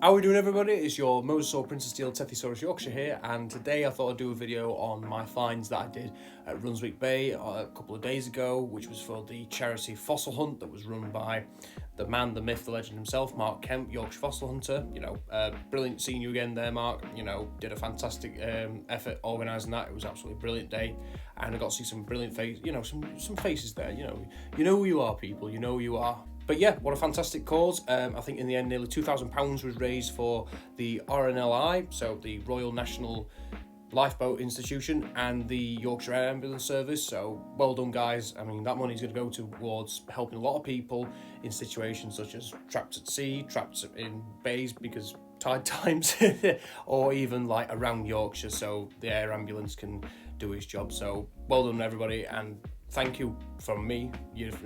How are we doing, everybody? It's your Mosasaur Princess Steel Tethysaurus Yorkshire here, and today I thought I'd do a video on my finds that I did at Runswick Bay a couple of days ago, which was for the charity fossil hunt that was run by the man, the myth, the legend himself, Mark Kemp, Yorkshire fossil hunter. Brilliant seeing you again there, Mark. Did a fantastic effort organising that. It was absolutely a brilliant day, and I got to see some brilliant faces. Some faces there. You know who you are, people. You know who you are. But yeah, what a fantastic cause. I think in the end nearly £2,000 was raised for the RNLI, so the Royal National Lifeboat Institution, and the Yorkshire Air Ambulance Service. So well done, guys. I mean, that money's going to go towards helping a lot of people in situations such as trapped at sea, trapped in bays because tide times, or even like around Yorkshire, so the air ambulance can do its job. So well done, everybody, and thank you from me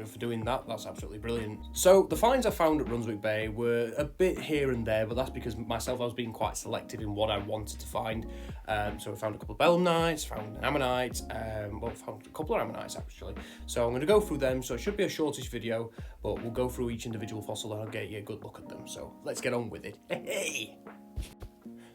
for doing that. That's absolutely brilliant. So the finds I found at Runswick Bay were a bit here and there, but that's because I was being quite selective in what I wanted to find. So I found a couple of belemnites, found an ammonite, found a couple of ammonites actually. So I'm going to go through them. So it should be a shortish video, but we'll go through each individual fossil and I'll get you a good look at them. So let's get on with it. Hey!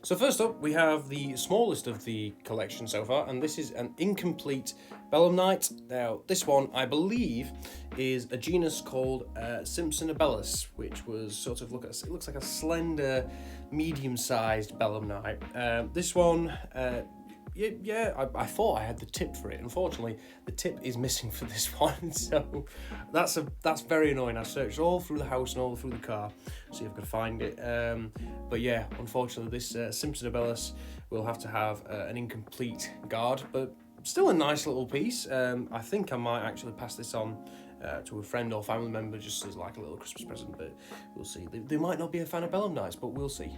So first up, we have the smallest of the collection so far, and this is an incomplete belemnite. Now, this one, I believe, is a genus called Simpsonabellus, which was sort of, it looks like a slender, medium-sized belemnite. This one, I thought I had the tip for it. Unfortunately, the tip is missing for this one, so that's very annoying. I searched all through the house and all through the car, see if I could find it. But yeah, unfortunately, this Simpsonabellus will have to have an incomplete guard, but still a nice little piece. I think I might actually pass this on to a friend or family member just as like a little Christmas present, but we'll see. They might not be a fan of belemnites, but we'll see.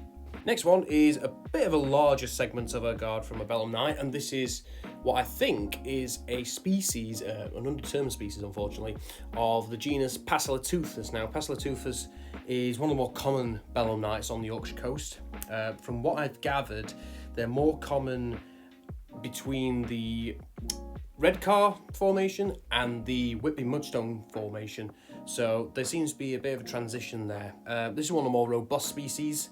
Next one is a bit of a larger segment of a guard from a belemnite, and this is what I think is a species, an undetermined species, unfortunately, of the genus Passelateuthus. Now, Passelateuthus is one of the more common belemnites on the Yorkshire coast. From what I've gathered, they're more common between the Redcar formation and the Whitby Mudstone formation, so there seems to be a bit of a transition there. This is one of the more robust species.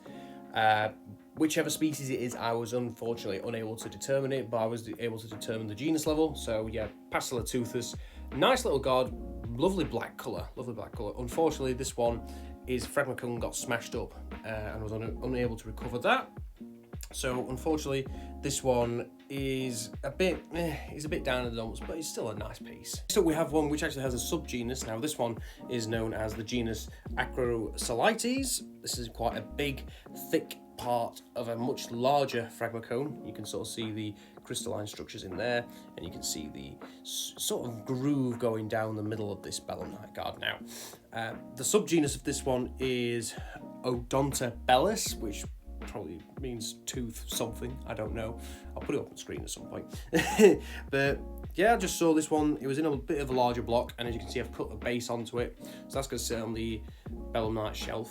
Whichever species it is, I was unfortunately unable to determine it, but I was able to determine the genus level. So yeah, Passelateuthus, nice little guard, lovely black colour. Unfortunately, this one, his phragmocone got smashed up and was unable to recover that. So unfortunately, this one is a bit down in the dumps, but it's still a nice piece. So we have one which actually has a subgenus. Now this one is known as the genus Acrocolites. This is quite a big, thick part of a much larger phragmocone. You can sort of see the crystalline structures in there, and you can see the sort of groove going down the middle of this belemnite guard. Now, the subgenus of this one is Odontabellus, which probably means tooth something, I don't know. I'll put it up on the screen at some point. But yeah, I just saw this one. It was in a bit of a larger block, and as you can see, I've cut a base onto it, so that's going to sit on the belemnite shelf.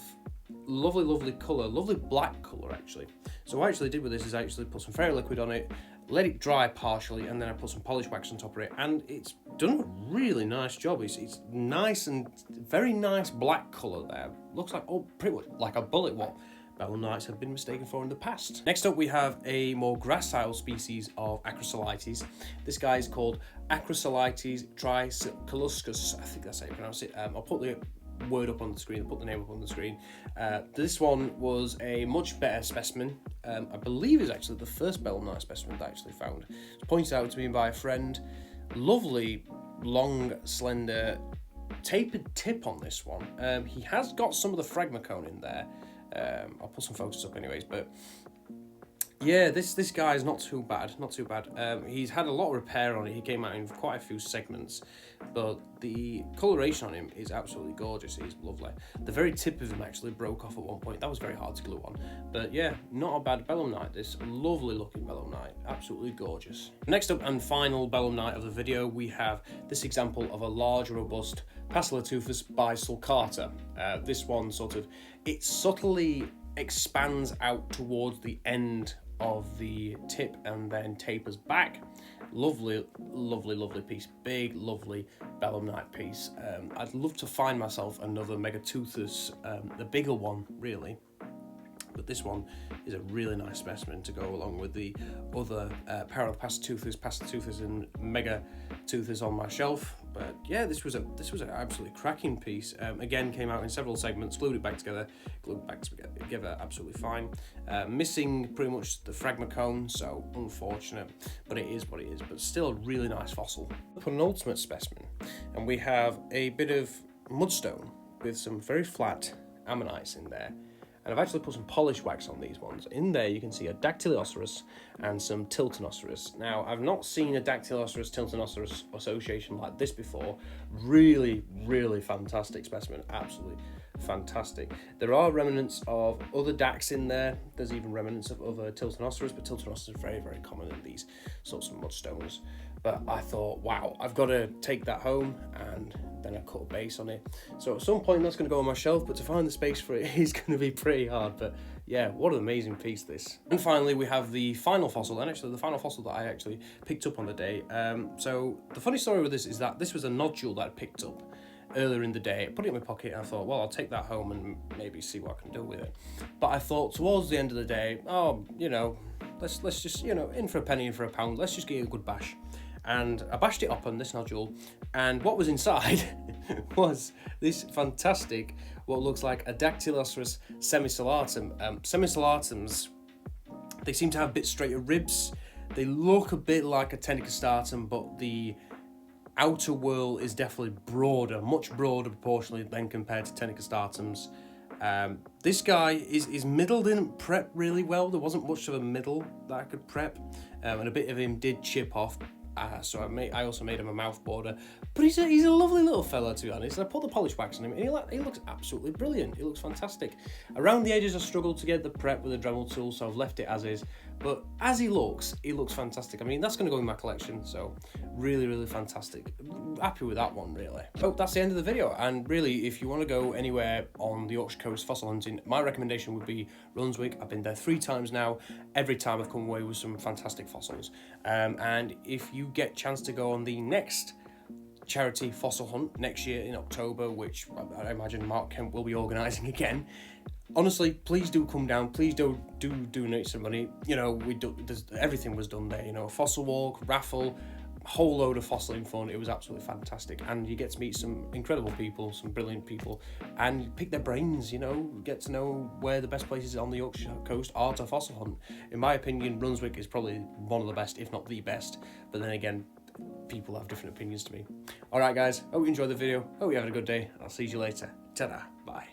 Lovely colour, lovely black colour actually. So what I actually did with this is I actually put some fairy liquid on it, let it dry partially, and then I put some polish wax on top of it, and it's done a really nice job. It's nice and very nice black colour there. Looks like pretty much like a bullet what belemnites have been mistaken for in the past. Next up, we have a more gracile species of Acrocolites. This guy is called Acrocolites tricoluscus. I think that's how you pronounce it. I'll put the word up on the screen, put the name up on the screen. This one was a much better specimen. I believe is actually the first belemnite specimen that I actually found. It was pointed out to me by a friend. Lovely, long, slender, tapered tip on this one. He has got some of the phragmocone in there. I'll put some photos up anyways, but yeah, this guy is not too bad. He's had a lot of repair on it. He came out in quite a few segments, but the coloration on him is absolutely gorgeous. He's lovely. The very tip of him actually broke off at one point. That was very hard to glue on, but yeah, not a bad belemnite. This lovely looking belemnite, absolutely gorgeous. Next up and final belemnite of the video, we have this example of a large, robust Passelateuthus bisulcata. This one it subtly expands out towards the end of the tip and then tapers back. Lovely piece. Big, lovely belemnite piece. I'd love to find myself another Megateuthus, the bigger one, really. But this one is a really nice specimen to go along with the other parallel pastatoothes and mega toothes on my shelf. But yeah, this was an absolutely cracking piece. Again, came out in several segments, glued it back together absolutely fine. Missing pretty much the fragma cone, so unfortunate, but it is what it is. But still a really nice fossil. Penultimate specimen, and we have a bit of mudstone with some very flat ammonites in there. And I've actually put some polish wax on these ones. In there you can see a Dactyloceras and some Tiltonoceras. Now, I've not seen a Dactyloceras Tiltonoceras association like this before. Really, really fantastic specimen, absolutely fantastic. There are remnants of other Dacs in there. There's even remnants of other Tiltonoceras, but Tiltonoceras are very, very common in these sorts of mudstones. But I thought, wow, I've got to take that home, and then I cut a base on it. So at some point that's going to go on my shelf, but to find the space for it is going to be pretty hard. But yeah, what an amazing piece this. And finally, we have the final fossil, and actually the final fossil that I actually picked up on the day. So the funny story with this is that this was a nodule that I picked up earlier in the day. I put it in my pocket and I thought, well, I'll take that home and maybe see what I can do with it. But I thought towards the end of the day, oh, you know, let's just, you know, in for a penny, in for a pound, let's just give it a good bash. And I bashed it up on this nodule, and what was inside was this fantastic, what looks like a Dactyloceras semicellatum. Semicellatums, they seem to have a bit straighter ribs. They look a bit like a tenicostatum, but the outer whorl is definitely broader, much broader proportionally than compared to tenicostatums. This guy is middle didn't prep really well. There wasn't much of a middle that I could prep, and a bit of him did chip off. So I also made him a mouth border, but he's a lovely little fella, to be honest. And I put the polish wax on him, and he looks absolutely brilliant. He looks fantastic. Around the edges, I struggled to get the prep with a Dremel tool, so I've left it as is. But as he looks fantastic. I mean, that's going to go in my collection, so really, really fantastic. Happy with that one, really. So that's the end of the video, and really, if you want to go anywhere on the Yorkshire coast fossil hunting, my recommendation would be Runswick. I've been there 3 times now. Every time I've come away with some fantastic fossils. And if you get a chance to go on the next charity fossil hunt next year in October, which I imagine Mark Kemp will be organising again, honestly, please do come down. Please do donate some money. You know, everything was done there. You know, a fossil walk, raffle, a whole load of fossiling fun. It was absolutely fantastic, and you get to meet some incredible people, some brilliant people, and pick their brains. You know, get to know where the best places on the Yorkshire coast are to fossil hunt. In my opinion, Runswick is probably one of the best, if not the best. But then again, people have different opinions to me. All right, guys. Hope you enjoyed the video. Hope you have a good day. I'll see you later. Ta-da. Bye.